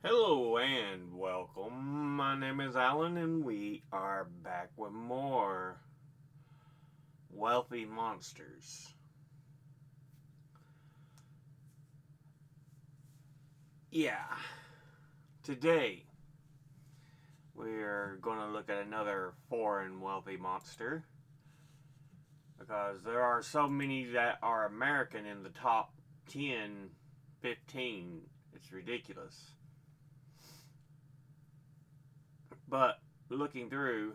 Hello and welcome. My name is Alan, and we are back with more Wealthy Monsters. Yeah, today we're going to look at another foreign wealthy monster because there are so many that are American in the top 10, 15. It's ridiculous. But looking through,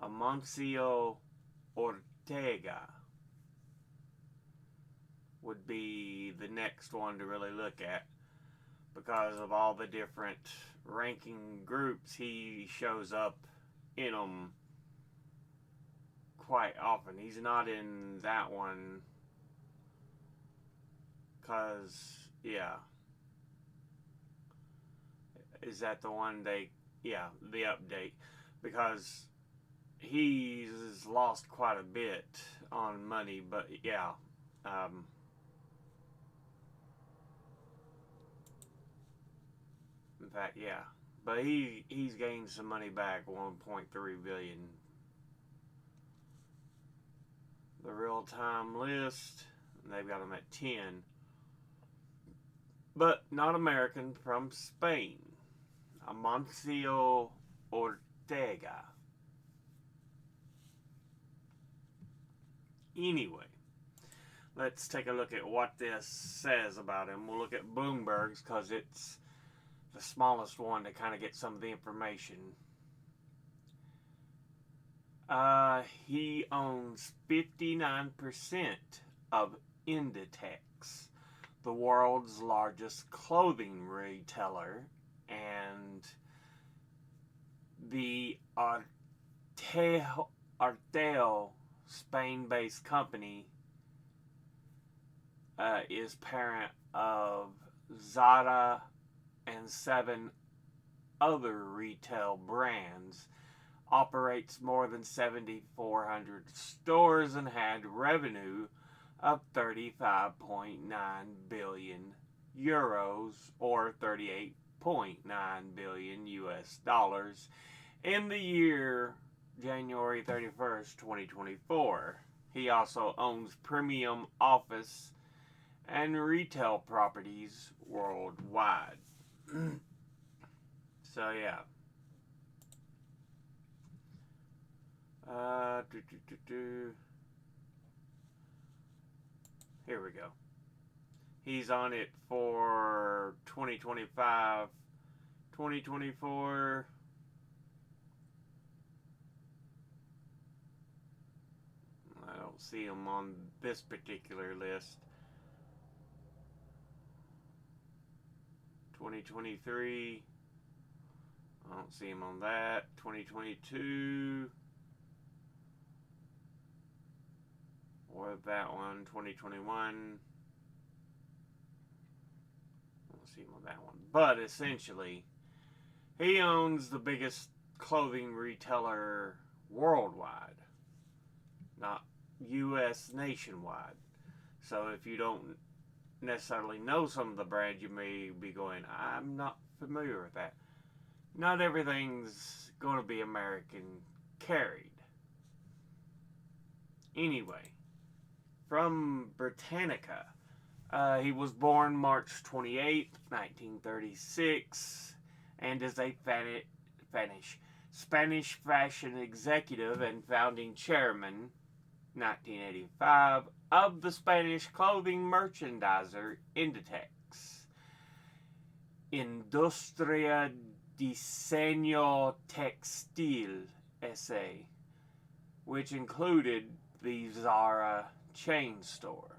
Amancio Ortega would be the next one to really look at because of all the different ranking groups he shows up in them quite often. He's not in that one because, yeah. Is that the one yeah, the update? Because he's lost quite a bit on money, but yeah. Um, in fact, yeah. But he's gained some money back, 1.3 billion. The real time list, they've got him at 10. But not American, from Spain. Amancio Ortega. Anyway, let's take a look at what this says about him. We'll look at Bloomberg's because it's the smallest one to kind of get some of the information. He owns 59% of Inditex, the world's largest clothing retailer, and the Arteo Spain-based company is parent of Zara and 7 other retail brands, operates more than 7,400 stores, and had revenue of 35.9 billion euros or 38.9 billion US dollars in the year January 31st, 2024. He also owns premium office and retail properties worldwide. So, yeah. Uh, do, do, do, do. Here we go. He's on it for 2025, 2024. I don't see him on this particular list. 2023. I don't see him on that. 2022. Or that one. 2021. I don't see him on that one. But essentially, he owns the biggest clothing retailer worldwide, not U.S. nationwide. So if you don't necessarily know some of the brands, you may be going, I'm not familiar with that. Not everything's going to be American carried. Anyway, from Britannica, he was born March 28, 1936, and is a Spanish fashion executive and founding chairman, 1985, of the Spanish clothing merchandiser Inditex. Industria Diseño Textil S.A., which included the Zara chain store.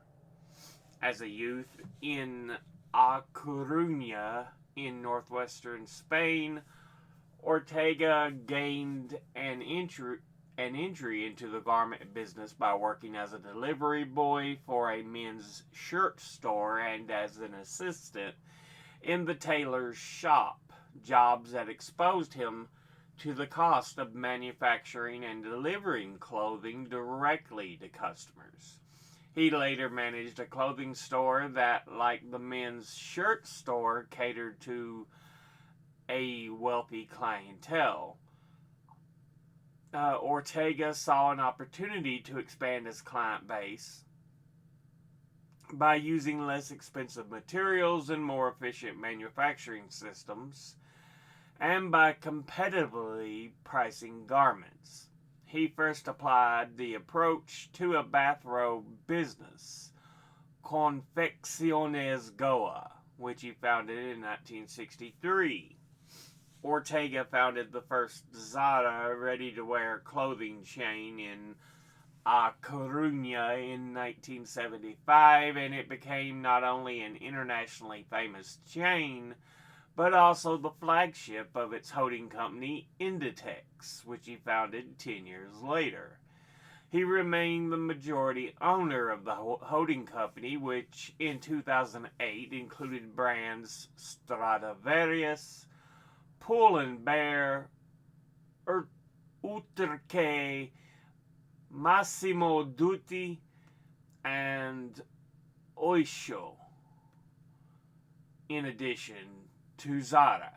As a youth in A Coruña in northwestern Spain, Ortega gained an entry into the garment business by working as a delivery boy for a men's shirt store and as an assistant in the tailor's shop, jobs that exposed him to the cost of manufacturing and delivering clothing directly to customers. He later managed a clothing store that, like the men's shirt store, catered to a wealthy clientele. Ortega saw an opportunity to expand his client base by using less expensive materials and more efficient manufacturing systems, and by competitively pricing garments. He first applied the approach to a bathrobe business, Confecciones Goa, which he founded in 1963. Ortega founded the first Zara ready-to-wear clothing chain in A Coruña in 1975, and it became not only an internationally famous chain, but also the flagship of its holding company, Inditex, which he founded 10 years later. He remained the majority owner of the holding company, which in 2008 included brands Stradivarius, Pull and Bear, Uterque, Massimo Dutti, and Oysho, in addition to Zara.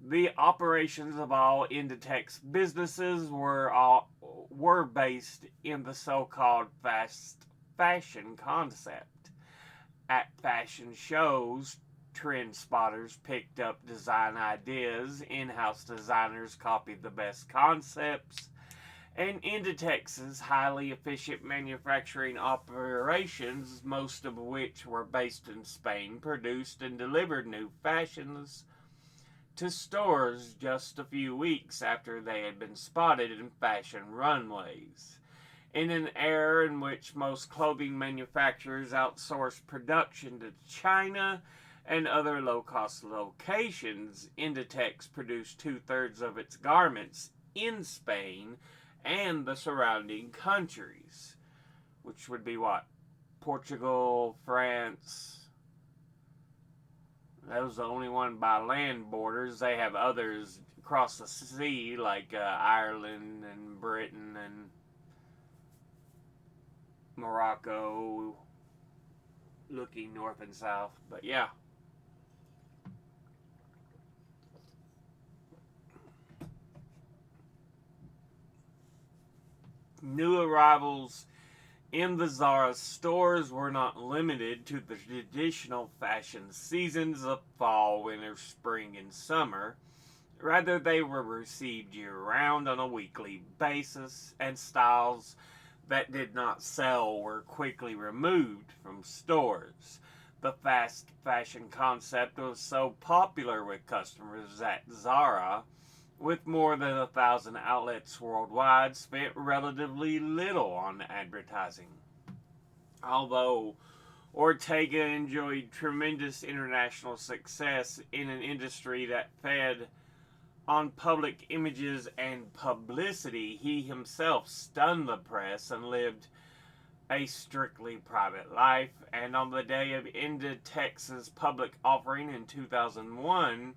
The operations of all Inditex businesses were based in the so-called fast fashion concept. At fashion shows, trend spotters picked up design ideas, in-house designers copied the best concepts, and Inditex's highly efficient manufacturing operations, most of which were based in Spain, produced and delivered new fashions to stores just a few weeks after they had been spotted in fashion runways. In an era in which most clothing manufacturers outsourced production to China and other low-cost locations, Inditex produced two-thirds of its garments in Spain and the surrounding countries, which would be what? Portugal, France. That was the only one by land borders. They have others across the sea, like Ireland and Britain and Morocco, looking north and south. But yeah. New arrivals in the Zara stores were not limited to the traditional fashion seasons of fall, winter, spring, and summer. Rather, they were received year-round on a weekly basis, and styles that did not sell were quickly removed from stores. The fast fashion concept was so popular with customers that Zara, with more than 1,000 outlets worldwide, spent relatively little on advertising. Although Ortega enjoyed tremendous international success in an industry that fed on public images and publicity, he himself stunned the press and lived a strictly private life. And on the day of Inditex's public offering in 2001,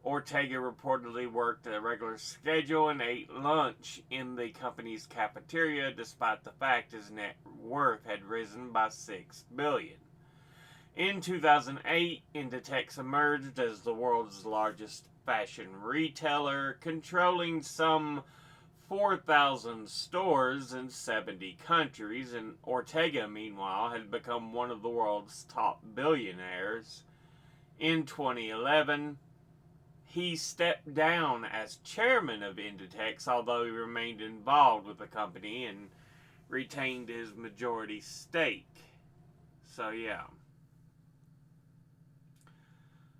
Ortega reportedly worked a regular schedule and ate lunch in the company's cafeteria, despite the fact his net worth had risen by $6 billion. In 2008, Inditex emerged as the world's largest fashion retailer, controlling some 4,000 stores in 70 countries, and Ortega, meanwhile, had become one of the world's top billionaires. In 2011, he stepped down as chairman of Inditex, although he remained involved with the company and retained his majority stake. So, yeah.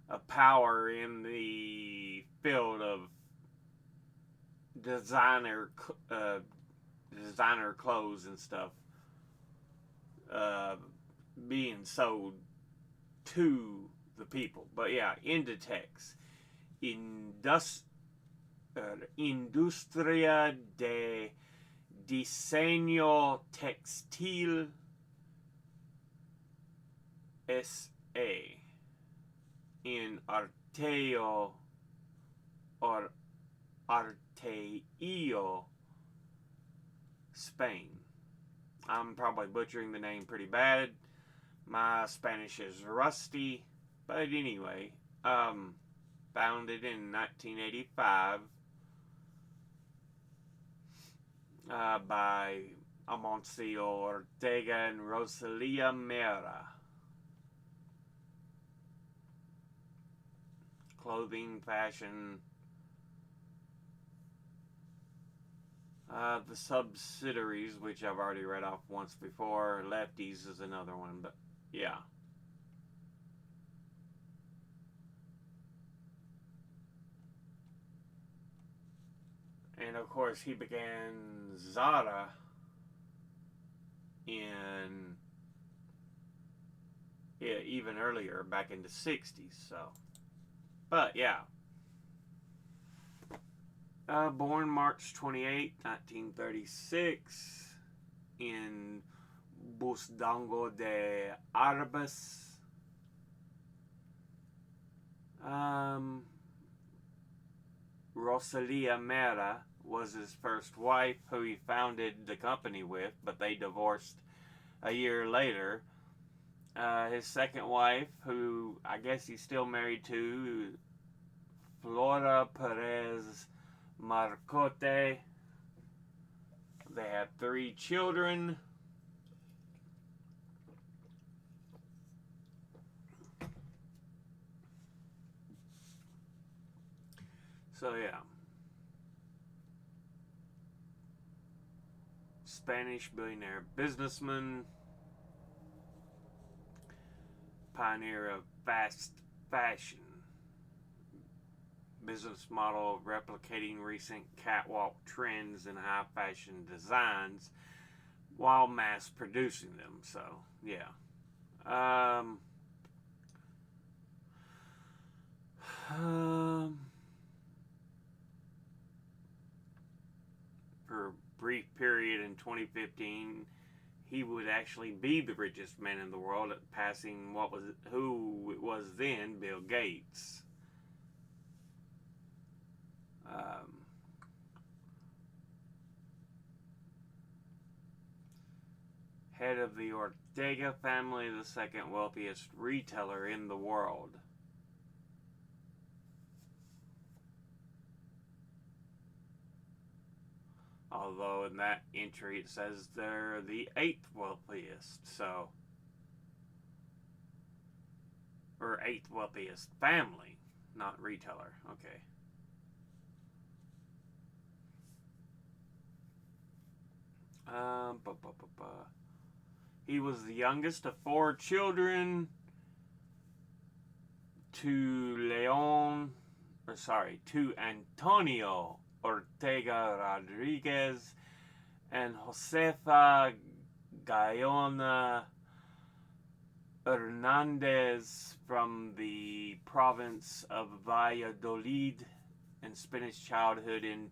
A power in the field of designer clothes and stuff being sold to the people. But yeah, Inditex. Industria de Diseño Textil S.A. in Arteo or Arteio, Spain. I'm probably butchering the name pretty bad. My Spanish is rusty. But anyway, founded in 1985 by Amancio Ortega and Rosalia Mera. Clothing, fashion. The subsidiaries, which I've already read off once before. Lefties is another one, but yeah. And of course, he began Zara in even earlier, back in the 60s. So, but yeah. Born March 28, 1936, in Busdango de Arbas. Rosalia Mera was his first wife, who he founded the company with, but they divorced a year later. His second wife, who I guess he's still married to, Flora Perez Marcote. They had 3 children. So yeah. Spanish billionaire businessman, pioneer of fast fashion, business model of replicating recent catwalk trends and high fashion designs while mass producing them. So yeah. For a brief period in 2015, he would actually be the richest man in the world, passing who was then Bill Gates. Head of the Ortega family, the second wealthiest retailer in the world. Although in that entry it says they're the 8th wealthiest, so. Or 8th wealthiest family, not retailer. Okay. He was the youngest of 4 children to Antonio Ortega Rodriguez and Josefa Gayona Hernandez from the province of Valladolid, and spent his childhood in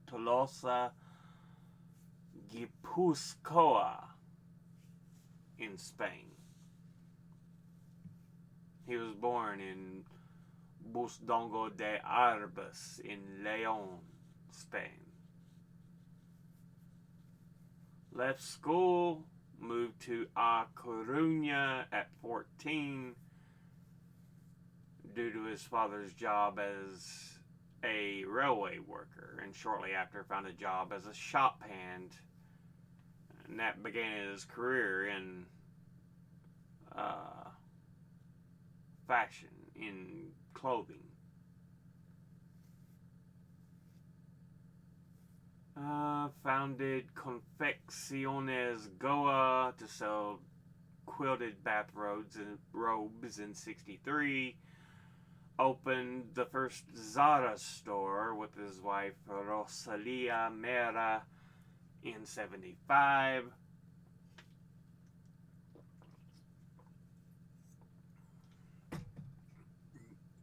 Tolosa, Guipuzcoa in Spain. He was born in Busdongo de Arbas in Leon, Spain. Left school, moved to A Coruña at 14 due to his father's job as a railway worker, and shortly after found a job as a shop hand, and that began his career in fashion, in clothing. Founded Confecciones Goa to sell quilted bathrobes in 63. Opened the first Zara store with his wife Rosalia Mera in 75.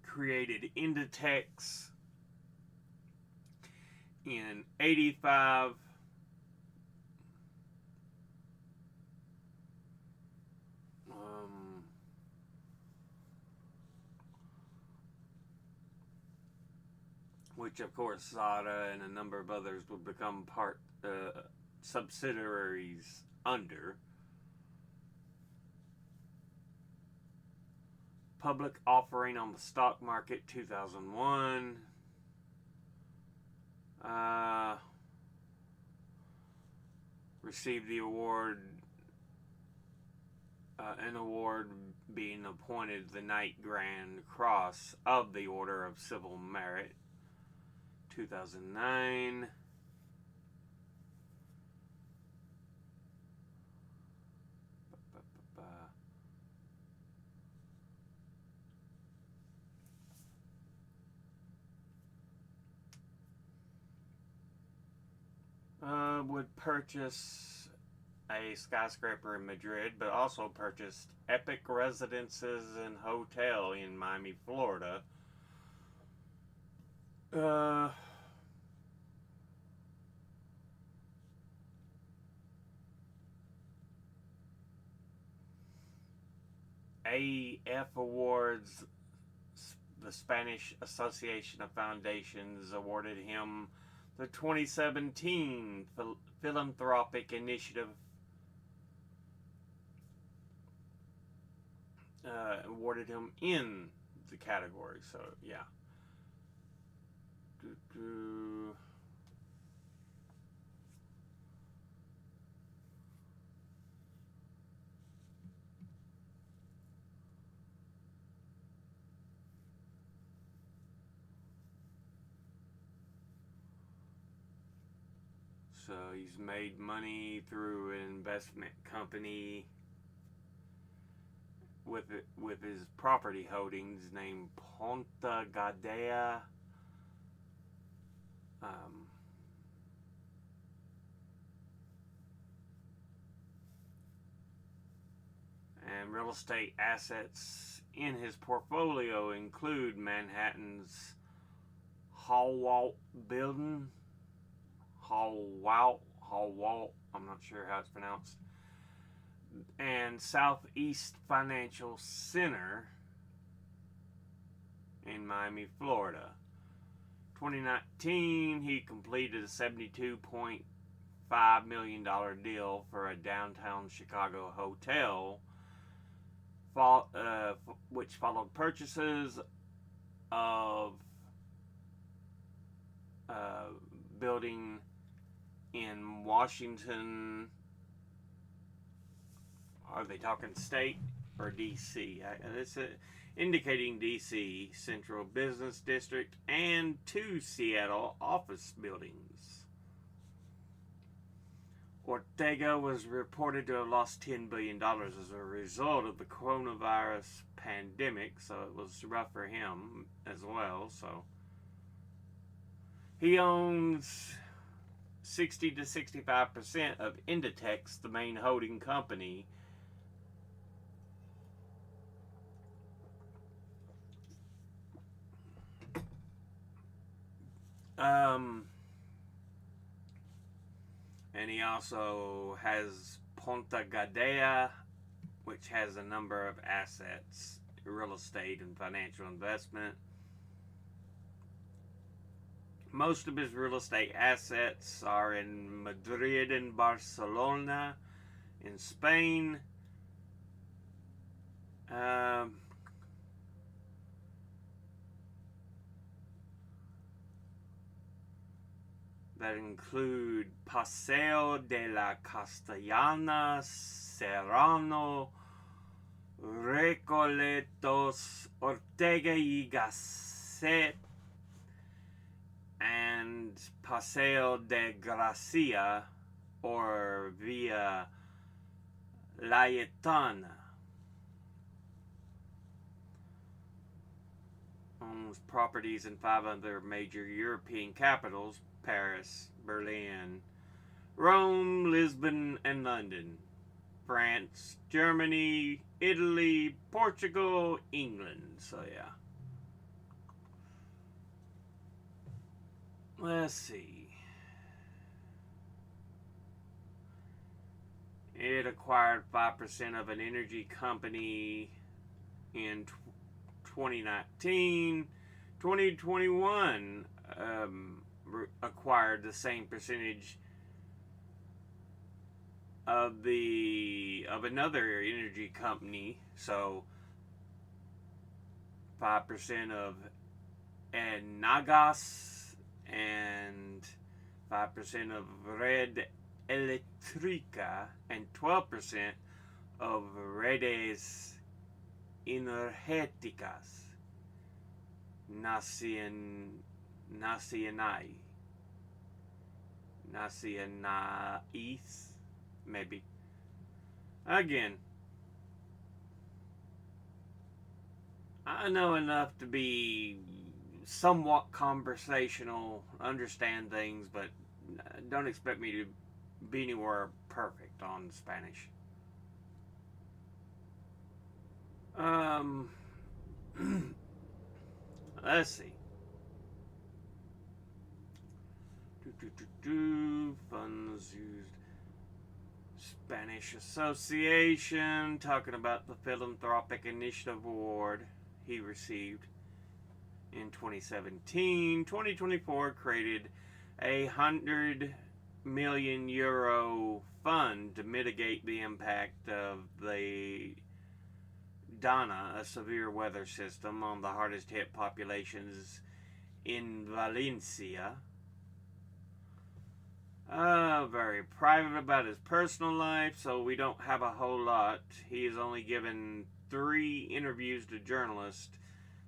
Created Inditex in 85. Which of course Zara and a number of others would become subsidiaries under. Public offering on the stock market 2001. Received the award, an award being appointed the Knight Grand Cross of the Order of Civil Merit 2009. Would purchase a skyscraper in Madrid, but also purchased Epic Residences and Hotel in Miami, Florida. AF Awards, the Spanish Association of Foundations, awarded him the 2017 Philanthropic Initiative awarded him in the category. So, yeah. So he's made money through an investment company with his property holdings named Ponta Gadea. And real estate assets in his portfolio include Manhattan's Hallwalt building. Hallwalt, I'm not sure how it's pronounced. And Southeast Financial Center in Miami, Florida. 2019, he completed a $72.5 million deal for a downtown Chicago hotel, which followed purchases of building in Washington. Are they talking state or D.C.? It's indicating D.C. Central Business District and 2 Seattle office buildings. Ortega was reported to have lost $10 billion as a result of the coronavirus pandemic, so it was rough for him as well. So he owns 60 to 65% of Inditex, the main holding company. And he also has Ponta Gadea, which has a number of assets, real estate and financial investment. Most of his real estate assets are in Madrid and Barcelona, in Spain. That include Paseo de la Castellana, Serrano, Recoletos, Ortega y Gasset, and Paseo de Gracia, or Via Layetana. Owns properties in 5 other major European capitals: Paris, Berlin, Rome, Lisbon, and London. France, Germany, Italy, Portugal, England. So, yeah. Let's see. It acquired 5% of an energy company in 2019. 2021 acquired the same percentage of another energy company. So 5% of Nagas and 5% of Red Electrica and 12% of Redes Energéticas Nacionais, maybe. Again, I know enough to be somewhat conversational, understand things, but don't expect me to be anywhere perfect on Spanish. Let's see. Funds used. Spanish Association, talking about the Philanthropic Initiative Award he received in 2017. 2024 created a €100 million fund to mitigate the impact of the Dana, a severe weather system, on the hardest hit populations in Valencia. Very private about his personal life, so we don't have a whole lot. He has only given 3 interviews to journalists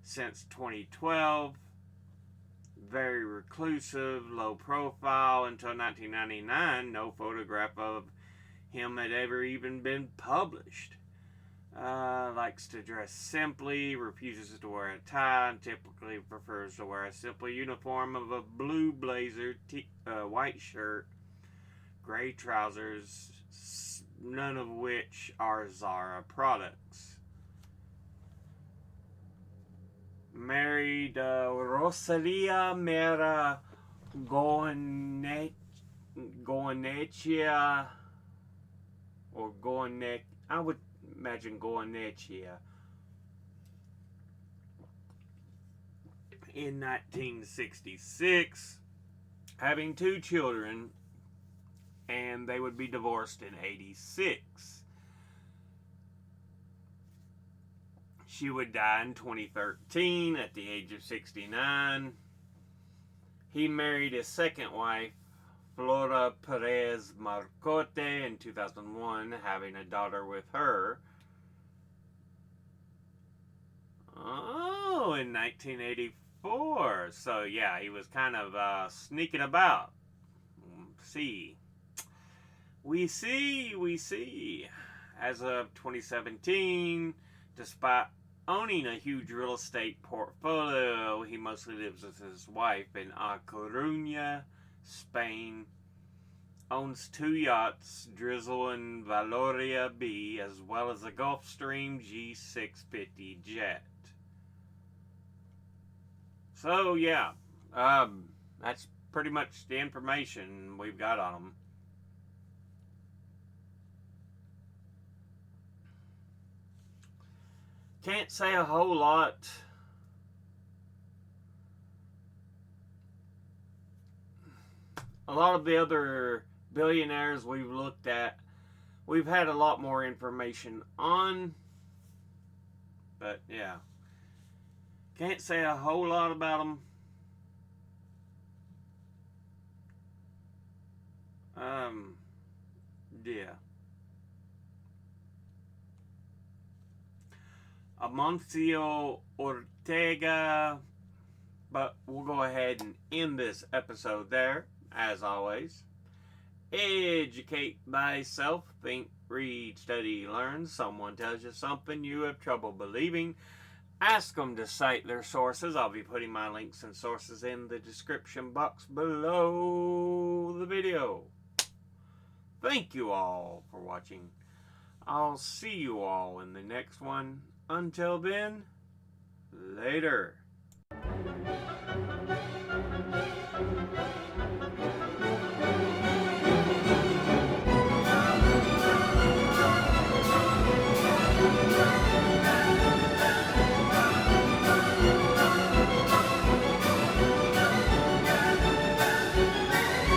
since 2012. Very reclusive, low profile. Until 1999, no photograph of him had ever even been published. Likes to dress simply, refuses to wear a tie, and typically prefers to wear a simple uniform of a blue blazer, white shirt, gray trousers, none of which are Zara products. Married Rosalia Mera Goenechea, or Goenech, I would imagine Goenechea, in 1966, having 2 children, and they would be divorced in 86. She would die in 2013 at the age of 69. He married his second wife, Flora Perez Marcote, in 2001, having a daughter with her. Oh, in 1984. So, yeah, he was kind of sneaking about. We see. As of 2017, despite owning a huge real estate portfolio, he mostly lives with his wife in A Coruña, Spain. Owns 2 yachts, Drizzle and Valoria B, as well as a Gulfstream G650 jet. So, yeah, that's pretty much the information we've got on him. Can't say a whole lot. A lot of the other billionaires we've looked at, we've had a lot more information on. But, yeah. Can't say a whole lot about them. Yeah. Amancio Ortega. But we'll go ahead and end this episode there, as always. Educate thyself. Think, read, study, learn. Someone tells you something you have trouble believing. Ask them to cite their sources. I'll be putting my links and sources in the description box below the video. Thank you all for watching. I'll see you all in the next one. Until then, later.